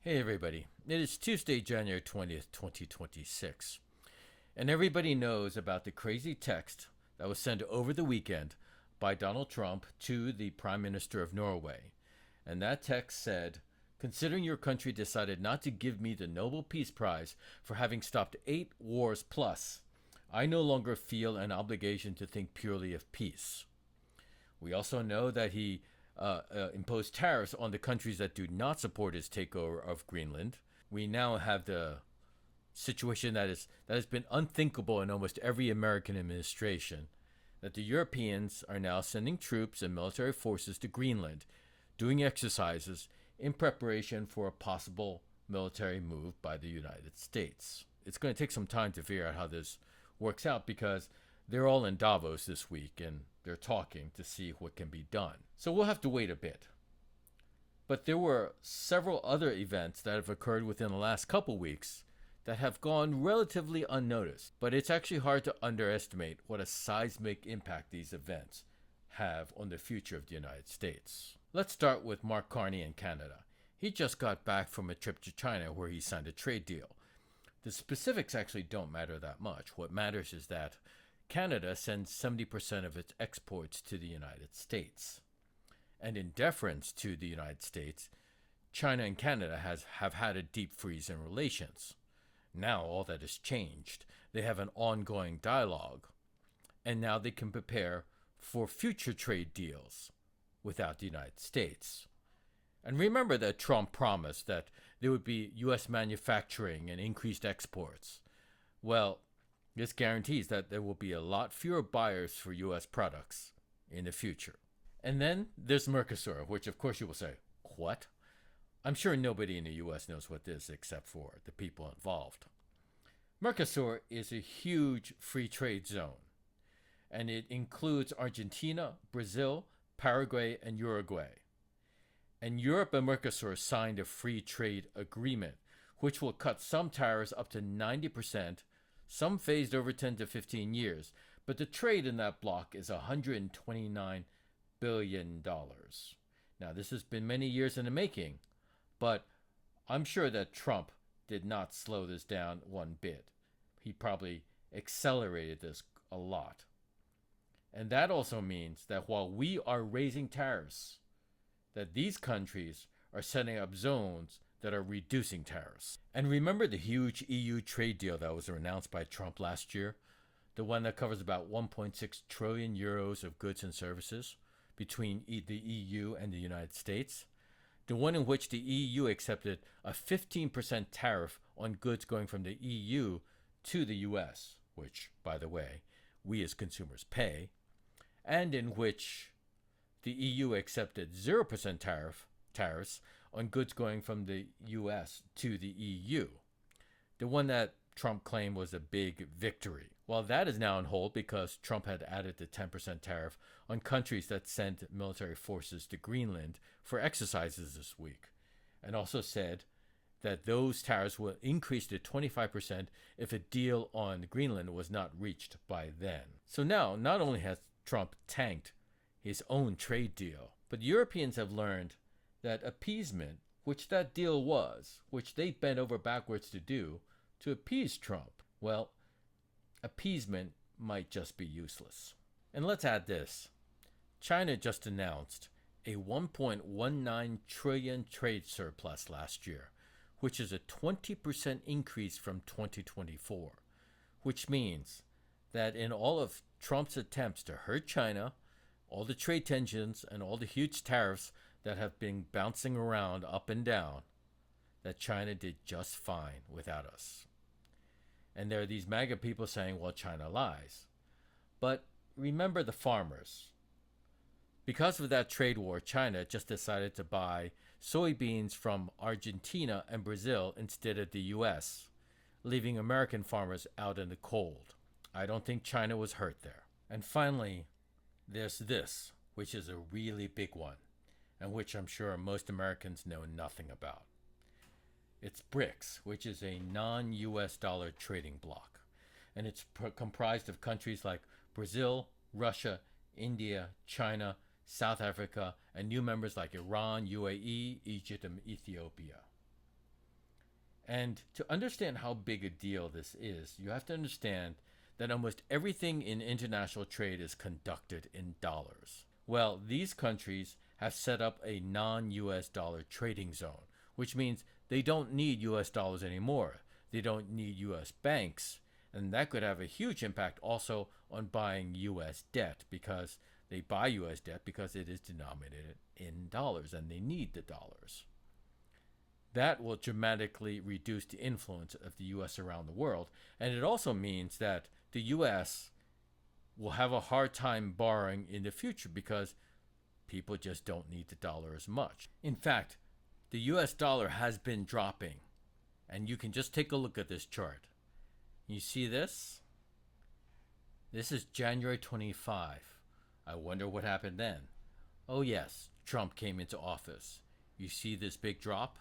Hey everybody, it is Tuesday, January 20th, 2026, and everybody knows about the crazy text that was sent over the weekend by Donald Trump to the Prime Minister of Norway. And that text said, "Considering your country decided not to give me the Nobel Peace Prize for having stopped 8 wars plus, I no longer feel an obligation to think purely of peace." We also know that he imposed tariffs on the countries that do not support his takeover of Greenland. We now have the situation that has been unthinkable in almost every American administration, that the Europeans are now sending troops and military forces to Greenland, doing exercises in preparation for a possible military move by the United States. It's going to take some time to figure out how this works out because they're all in Davos this week and they're talking to see what can be done. So we'll have to wait a bit. But there were several other events that have occurred within the last couple weeks that have gone relatively unnoticed. But it's actually hard to underestimate what a seismic impact these events have on the future of the United States. Let's start with Mark Carney in Canada. He just got back from a trip to China where he signed a trade deal. The specifics actually don't matter that much. What matters is that Canada sends 70% of its exports to the United States. And in deference to the United States, China and Canada have had a deep freeze in relations. Now all that has changed. They have an ongoing dialogue. And now they can prepare for future trade deals without the United States. And remember that Trump promised that there would be U.S. manufacturing and increased exports. Well, this guarantees that there will be a lot fewer buyers for U.S. products in the future. And then there's Mercosur, which of course you will say, what? I'm sure nobody in the U.S. knows what this is except for the people involved. Mercosur is a huge free trade zone, and it includes Argentina, Brazil, Paraguay, and Uruguay. And Europe and Mercosur signed a free trade agreement, which will cut some tariffs up to 90%, some phased over 10 to 15 years, but the trade in that bloc is $129 billion. Now, this has been many years in the making, but I'm sure that Trump did not slow this down one bit. He probably accelerated this a lot. And that also means that while we are raising tariffs, that these countries are setting up zones that are reducing tariffs. And remember the huge EU trade deal that was announced by Trump last year? The one that covers about 1.6 trillion euros of goods and services between the EU and the United States? The one in which the EU accepted a 15% tariff on goods going from the EU to the US, which, by the way, we as consumers pay, and in which the EU accepted 0% tariffs on goods going from the US to the EU. The one that Trump claimed was a big victory. Well, that is now on hold because Trump had added the 10% tariff on countries that sent military forces to Greenland for exercises this week, and also said that those tariffs will increase to 25% if a deal on Greenland was not reached by then. So now, not only has Trump tanked his own trade deal, but Europeans have learned that appeasement, which that deal was, which they bent over backwards to do, to appease Trump, well, appeasement might just be useless. And let's add this. China just announced a 1.19 trillion trade surplus last year, which is a 20% increase from 2024, which means that in all of Trump's attempts to hurt China, all the trade tensions and all the huge tariffs that have been bouncing around up and down, that China did just fine without us. And there are these MAGA people saying, well, China lies. But remember the farmers. Because of that trade war, China just decided to buy soybeans from Argentina and Brazil instead of the US, leaving American farmers out in the cold. I don't think China was hurt there. And finally, there's this, which is a really big one, and which I'm sure most Americans know nothing about. It's BRICS, which is a non-US dollar trading bloc, and it's comprised of countries like Brazil, Russia, India, China, South Africa, and new members like Iran, UAE, Egypt, and Ethiopia. And to understand how big a deal this is, you have to understand that almost everything in international trade is conducted in dollars. Well, these countries have set up a non US dollar trading zone, which means they don't need US dollars anymore. They don't need US banks. And that could have a huge impact also on buying US debt, because they buy US debt because it is denominated in dollars and they need the dollars. That will dramatically reduce the influence of the US around the world. And it also means that the US will have a hard time borrowing in the future because people just don't need the dollar as much. In fact, the US dollar has been dropping. And you can just take a look at this chart. You see this? This is January 25. I wonder what happened then. Oh yes, Trump came into office. You see this big drop?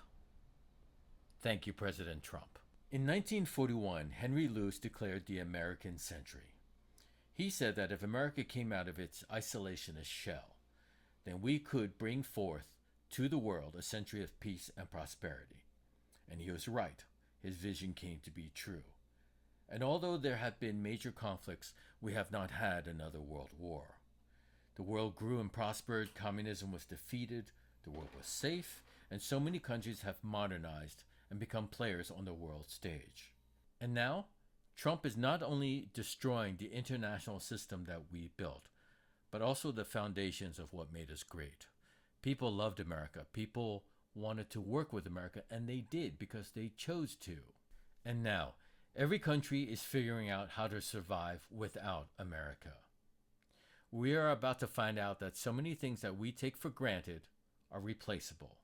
Thank you, President Trump. In 1941, Henry Luce declared the American century. He said that if America came out of its isolationist shell, then we could bring forth to the world a century of peace and prosperity. And he was right. His vision came to be true. And although there have been major conflicts, we have not had another world war. The world grew and prospered, communism was defeated, the world was safe, and so many countries have modernized and become players on the world stage. And now, Trump is not only destroying the international system that we built, but also the foundations of what made us great. People loved America. People wanted to work with America, and they did because they chose to. And now, every country is figuring out how to survive without America. We are about to find out that so many things that we take for granted are replaceable.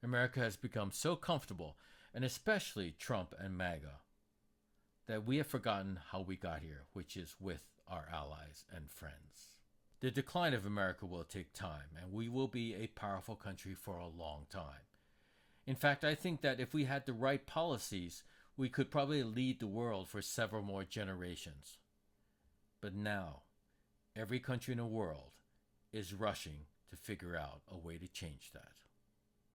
America has become so comfortable, and especially Trump and MAGA, that we have forgotten how we got here, which is with our allies and friends. The decline of America will take time, and we will be a powerful country for a long time. In fact, I think that if we had the right policies, we could probably lead the world for several more generations. But now, every country in the world is rushing to figure out a way to change that.